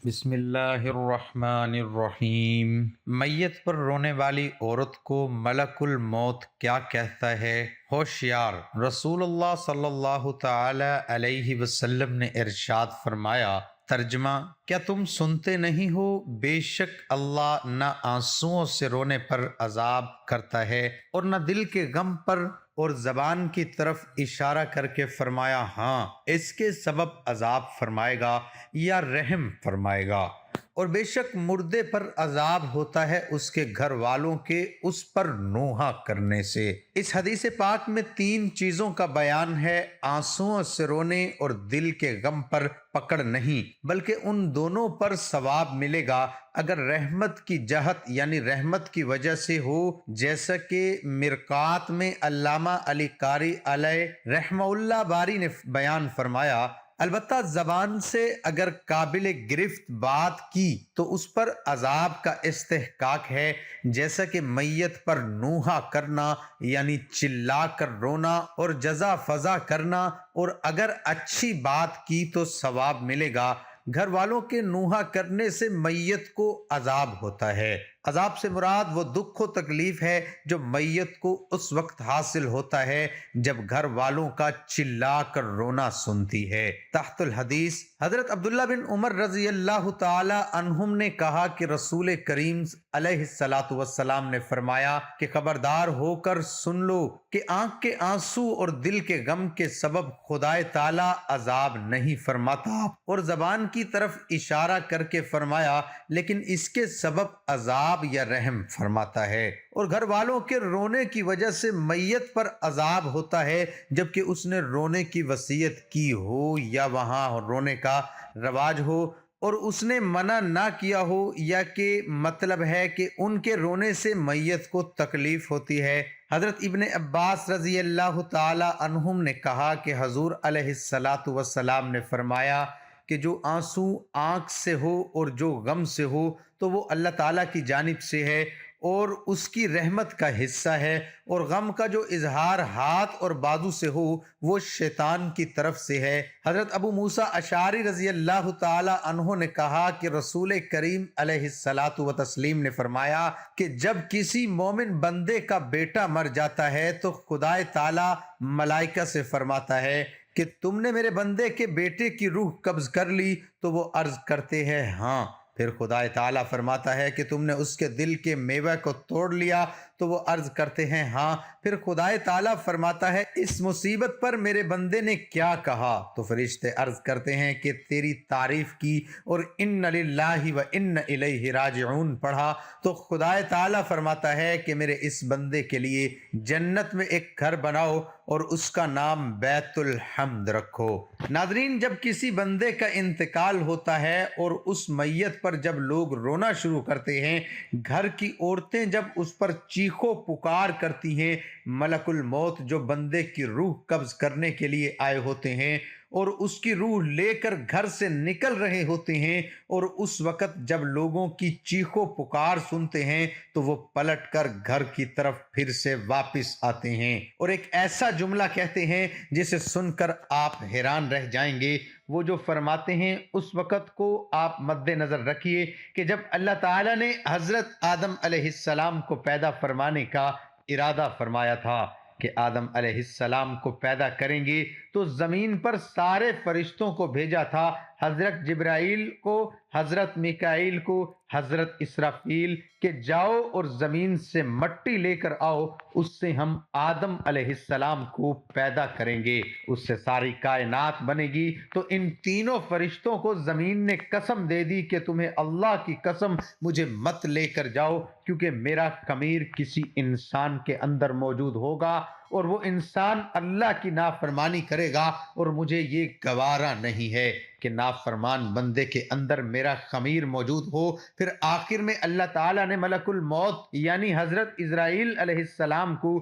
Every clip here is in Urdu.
بسم اللہ الرحمن الرحیم۔ میت پر رونے والی عورت کو ملک الموت کیا کہتا ہے؟ ہوشیار، رسول اللہ صلی اللہ تعالی علیہ وسلم نے ارشاد فرمایا، ترجمہ: کیا تم سنتے نہیں ہو؟ بے شک اللہ نہ آنسوؤں سے رونے پر عذاب کرتا ہے اور نہ دل کے غم پر، اور زبان کی طرف اشارہ کر کے فرمایا، ہاں اس کے سبب عذاب فرمائے گا یا رحم فرمائے گا، اور بے شک مردے پر عذاب ہوتا ہے اس کے گھر والوں کے اس پر نوحہ کرنے سے۔ اس حدیث پاک میں تین چیزوں کا بیان ہے: آنسوؤں سے رونے اور دل کے غم پر پکڑ نہیں، بلکہ ان دونوں پر ثواب ملے گا اگر رحمت کی جہت یعنی رحمت کی وجہ سے ہو، جیسا کہ مرقات میں علامہ علی قاری علیہ رحمہ اللہ باری نے بیان فرمایا۔ البتہ زبان سے اگر قابل گرفت بات کی تو اس پر عذاب کا استحقاق ہے، جیسا کہ میت پر نوحہ کرنا یعنی چلا کر رونا اور جزا فضا کرنا، اور اگر اچھی بات کی تو ثواب ملے گا۔ گھر والوں کے نوحہ کرنے سے میت کو عذاب ہوتا ہے۔ عذاب سے مراد وہ دکھ و تکلیف ہے جو میت کو اس وقت حاصل ہوتا ہے جب گھر والوں کا چلا کر رونا سنتی ہے۔ تحت الحدیث حضرت عبداللہ بن عمر رضی اللہ تعالی عنہم نے کہا کہ رسول کریم علیہ الصلاۃ والسلام نے فرمایا کہ خبردار ہو کر سن لو کہ آنکھ کے آنسو اور دل کے غم کے سبب خدائے تعالی عذاب نہیں فرماتا، اور زبان کی طرف اشارہ کر کے فرمایا لیکن اس کے سبب عذاب یا رحم فرماتا ہے۔ اور گھر والوں کے رونے کی وجہ سے میت پر عذاب ہوتا ہے جبکہ اس نے رونے کی وصیت کی ہو یا وہاں رونے کا رواج ہو اور اس نے منع نہ کیا ہو، یا کہ مطلب ہے کہ ان کے رونے سے میت کو تکلیف ہوتی ہے۔ حضرت ابن عباس رضی اللہ تعالی عنہم نے کہا کہ حضور علیہ الصلاۃ والسلام نے فرمایا کہ جو آنسو آنکھ سے ہو اور جو غم سے ہو تو وہ اللہ تعالیٰ کی جانب سے ہے اور اس کی رحمت کا حصہ ہے، اور غم کا جو اظہار ہاتھ اور بازو سے ہو وہ شیطان کی طرف سے ہے۔ حضرت ابو موسیٰ اشعری رضی اللہ تعالی عنہ نے کہا کہ رسول کریم علیہ الصلاۃ والتسلیم نے فرمایا کہ جب کسی مومن بندے کا بیٹا مر جاتا ہے تو خدائے تعالی ملائکہ سے فرماتا ہے کہ تم نے میرے بندے کے بیٹے کی روح قبض کر لی؟ تو وہ عرض کرتے ہیں ہاں۔ پھر خدا تعالیٰ فرماتا ہے کہ تم نے اس کے دل کے میوے کو توڑ لیا؟ تو وہ عرض کرتے ہیں ہاں۔ پھر خدا تعالیٰ فرماتا ہے اس مصیبت پر میرے بندے نے کیا کہا؟ تو فرشتے عرض کرتے ہیں کہ تیری تعریف کی اور ان للہ و ان الیہ راجعون پڑھا۔ تو خدا تعالیٰ فرماتا ہے کہ میرے اس بندے کے لیے جنت میں ایک گھر بناؤ اور اس کا نام بیت الحمد رکھو۔ ناظرین، جب کسی بندے کا انتقال ہوتا ہے اور اس میت پر جب لوگ رونا شروع کرتے ہیں، گھر کی عورتیں جب اس پر چیخو پکار کرتی ہیں، ملک الموت جو بندے کی روح قبض کرنے کے لیے آئے ہوتے ہیں اور اس کی روح لے کر گھر سے نکل رہے ہوتے ہیں، اور اس وقت جب لوگوں کی چیخو پکار سنتے ہیں تو وہ پلٹ کر گھر کی طرف پھر سے واپس آتے ہیں اور ایک ایسا جملہ کہتے ہیں جسے سن کر آپ حیران رہ جائیں گے۔ وہ جو فرماتے ہیں اس وقت کو آپ مد نظر رکھیے کہ جب اللہ تعالیٰ نے حضرت آدم علیہ السلام کو پیدا فرمانے کا ارادہ فرمایا تھا کہ آدم علیہ السلام کو پیدا کریں گے تو زمین پر سارے فرشتوں کو بھیجا تھا، حضرت جبرائیل کو، حضرت میکائیل کو، حضرت اسرافیل، کہ جاؤ اور زمین سے مٹی لے کر آؤ، اس سے ہم آدم علیہ السلام کو پیدا کریں گے، اس سے ساری کائنات بنے گی۔ تو ان تینوں فرشتوں کو زمین نے قسم دے دی کہ تمہیں اللہ کی قسم مجھے مت لے کر جاؤ، کیونکہ میرا خمیر کسی انسان کے اندر موجود ہوگا اور وہ انسان اللہ کی نافرمانی کرے گا، اور مجھے یہ گوارا نہیں ہے کہ نافرمان بندے کے اندر میرا خمیر موجود ہو۔ پھر آخر میں اللہ تعالیٰ نے ملک الموت یعنی حضرت اسرائیل علیہ السلام کو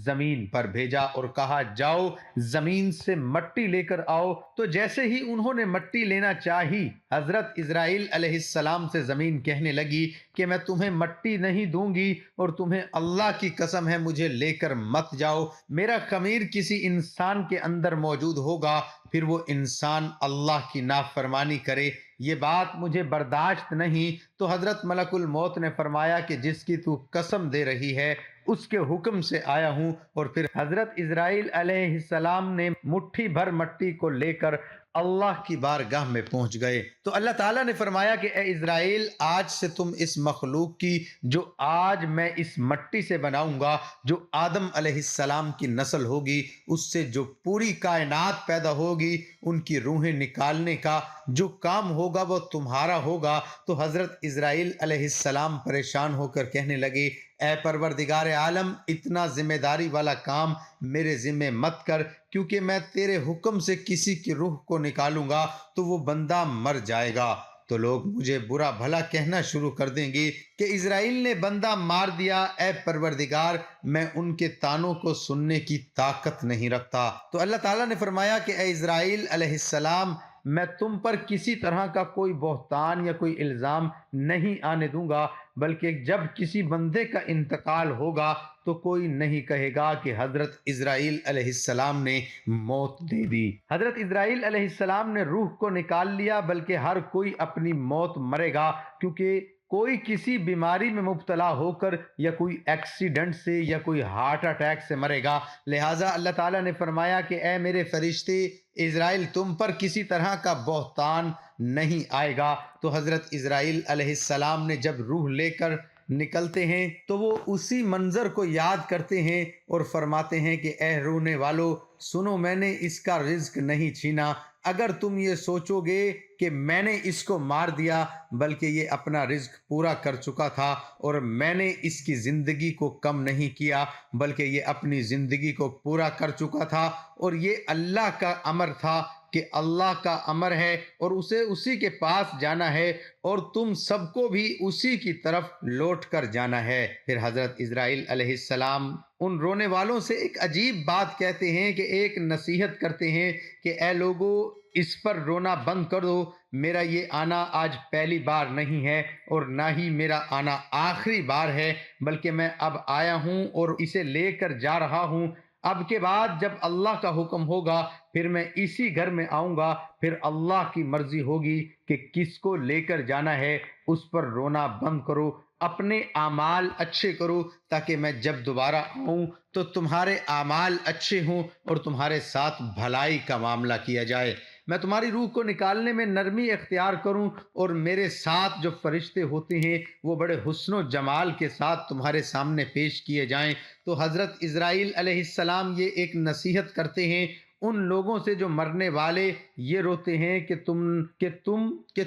زمین پر بھیجا اور کہا جاؤ زمین سے مٹی لے کر آؤ۔ تو جیسے ہی انہوں نے مٹی لینا چاہی، حضرت اسرائیل علیہ السلام سے زمین کہنے لگی کہ میں تمہیں مٹی نہیں دوں گی، اور تمہیں اللہ کی قسم ہے مجھے لے کر مت جاؤ، میرا خمیر کسی انسان کے اندر موجود ہوگا، پھر وہ انسان اللہ کی نافرمانی کرے، یہ بات مجھے برداشت نہیں۔ تو حضرت ملک الموت نے فرمایا کہ جس کی تو قسم دے رہی ہے اس کے حکم سے آیا ہوں۔ اور پھر حضرت اسرائیل علیہ السلام نے مٹھی بھر مٹی کو لے کر اللہ کی بارگاہ میں پہنچ گئے۔ تو اللہ تعالیٰ نے فرمایا کہ اے اسرائیل، آج سے تم اس مخلوق کی جو آج میں اس مٹی سے بناؤں گا، جو آدم علیہ السلام کی نسل ہوگی، اس سے جو پوری کائنات پیدا ہوگی، ان کی روحیں نکالنے کا جو کام ہوگا وہ تمہارا ہوگا۔ تو حضرت اسرائیل علیہ السلام پریشان ہو کر کہنے لگے، اے پروردگار عالم، اتنا ذمہ داری والا کام میرے ذمہ مت کر، کیونکہ میں تیرے حکم سے کسی کی روح کو نکالوں گا تو وہ بندہ مر جائے گا۔ تو لوگ مجھے برا بھلا کہنا شروع کر دیں گے کہ اسرائیل نے بندہ مار دیا۔ اے پروردگار، میں ان کے طعنوں کو سننے کی طاقت نہیں رکھتا۔ تو اللہ تعالیٰ نے فرمایا کہ اے اسرائیل علیہ السلام، میں تم پر کسی طرح کا کوئی بہتان یا کوئی الزام نہیں آنے دوں گا، بلکہ جب کسی بندے کا انتقال ہوگا تو کوئی نہیں کہے گا کہ حضرت اسرائیل علیہ السلام نے موت دے دی۔ حضرت اسرائیل علیہ السلام نے روح کو نکال لیا، بلکہ ہر کوئی اپنی موت مرے گا، کیونکہ کوئی کسی بیماری میں مبتلا ہو کر یا کوئی ایکسیڈنٹ سے یا کوئی ہارٹ اٹیک سے مرے گا۔ لہٰذا اللہ تعالیٰ نے فرمایا کہ اے میرے فرشتے اسرائیل، تم پر کسی طرح کا بہتان نہیں آئے گا۔ تو حضرت اسرائیل علیہ السلام نے جب روح لے کر نکلتے ہیں تو وہ اسی منظر کو یاد کرتے ہیں اور فرماتے ہیں کہ اے رونے والو، سنو، میں نے اس کا رزق نہیں چھینا۔ اگر تم یہ سوچو گے کہ میں نے اس کو مار دیا، بلکہ یہ اپنا رزق پورا کر چکا تھا، اور میں نے اس کی زندگی کو کم نہیں کیا بلکہ یہ اپنی زندگی کو پورا کر چکا تھا، اور یہ اللہ کا امر تھا کہ اللہ کا امر ہے اور اسے اسی کے پاس جانا ہے، اور تم سب کو بھی اسی کی طرف لوٹ کر جانا ہے۔ پھر حضرت اسرائیل علیہ السلام ان رونے والوں سے ایک عجیب بات کہتے ہیں کہ ایک نصیحت کرتے ہیں کہ اے لوگو، اس پر رونا بند کر دو۔ میرا یہ آنا آج پہلی بار نہیں ہے اور نہ ہی میرا آنا آخری بار ہے، بلکہ میں اب آیا ہوں اور اسے لے کر جا رہا ہوں۔ اب کے بعد جب اللہ کا حکم ہوگا پھر میں اسی گھر میں آؤں گا، پھر اللہ کی مرضی ہوگی کہ کس کو لے کر جانا ہے۔ اس پر رونا بند کرو، اپنے اعمال اچھے کرو، تاکہ میں جب دوبارہ آؤں تو تمہارے اعمال اچھے ہوں اور تمہارے ساتھ بھلائی کا معاملہ کیا جائے۔ میں تمہاری روح کو نکالنے میں نرمی اختیار کروں، اور میرے ساتھ جو فرشتے ہوتے ہیں وہ بڑے حسن و جمال کے ساتھ تمہارے سامنے پیش کیے جائیں۔ تو حضرت اسرائیل علیہ السلام یہ ایک نصیحت کرتے ہیں ان لوگوں سے جو مرنے والے یہ روتے ہیں کہ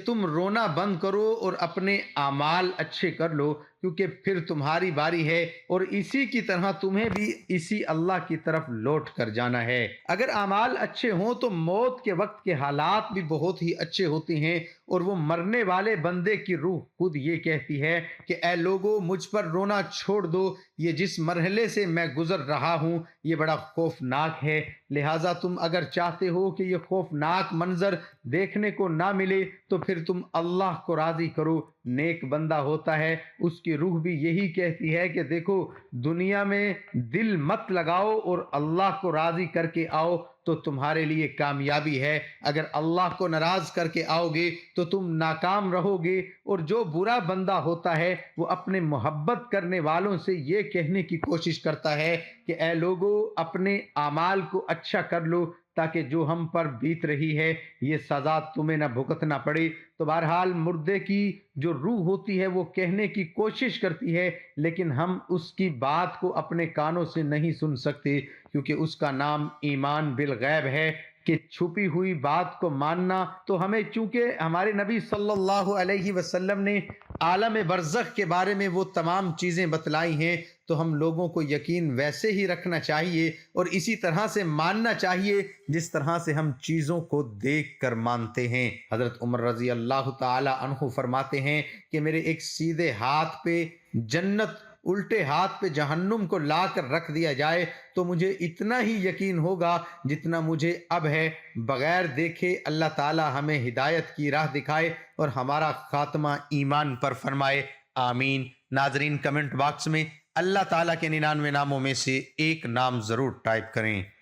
تم رونا بند کرو اور اپنے اعمال اچھے کر لو، کیونکہ پھر تمہاری باری ہے، اور اسی کی طرح تمہیں بھی اسی اللہ کی طرف لوٹ کر جانا ہے۔ اگر اعمال اچھے ہوں تو موت کے وقت کے حالات بھی بہت ہی اچھے ہوتے ہیں، اور وہ مرنے والے بندے کی روح خود یہ کہتی ہے کہ اے لوگو، مجھ پر رونا چھوڑ دو، یہ جس مرحلے سے میں گزر رہا ہوں یہ بڑا خوفناک ہے، لہٰذا تم اگر چاہتے ہو کہ یہ خوفناک منظر دیکھنے کو نہ ملے تو پھر تم اللہ کو راضی کرو۔ نیک بندہ ہوتا ہے، اس کی روح بھی یہی کہتی ہے کہ دیکھو، دنیا میں دل مت لگاؤ اور اللہ کو راضی کر کے آؤ تو تمہارے لیے کامیابی ہے۔ اگر اللہ کو ناراض کر کے آؤ گے تو تم ناکام رہو گے۔ اور جو برا بندہ ہوتا ہے وہ اپنے محبت کرنے والوں سے یہ کہنے کی کوشش کرتا ہے کہ اے لوگو، اپنے اعمال کو اچھا کر لو، تاکہ جو ہم پر بیت رہی ہے یہ سزا تمہیں نہ بھگتنا پڑے۔ تو بہرحال مردے کی جو روح ہوتی ہے وہ کہنے کی کوشش کرتی ہے، لیکن ہم اس کی بات کو اپنے کانوں سے نہیں سن سکتے، کیونکہ اس کا نام ایمان بالغیب ہے کہ چھپی ہوئی بات کو ماننا۔ تو ہمیں چونکہ ہمارے نبی صلی اللہ علیہ وسلم نے عالم برزخ کے بارے میں وہ تمام چیزیں بتلائی ہیں، تو ہم لوگوں کو یقین ویسے ہی رکھنا چاہیے اور اسی طرح سے ماننا چاہیے جس طرح سے ہم چیزوں کو دیکھ کر مانتے ہیں۔ حضرت عمر رضی اللہ تعالی عنہ فرماتے ہیں کہ میرے ایک سیدھے ہاتھ پہ جنت، الٹے ہاتھ پہ جہنم کو لا کر رکھ دیا جائے تو مجھے اتنا ہی یقین ہوگا جتنا مجھے اب ہے۔ بغیر دیکھے اللہ تعالی ہمیں ہدایت کی راہ دکھائے اور ہمارا خاتمہ ایمان پر فرمائے، آمین۔ ناظرین، کمنٹ باکس میں اللہ تعالیٰ کے 99 ناموں میں سے ایک نام ضرور ٹائپ کریں۔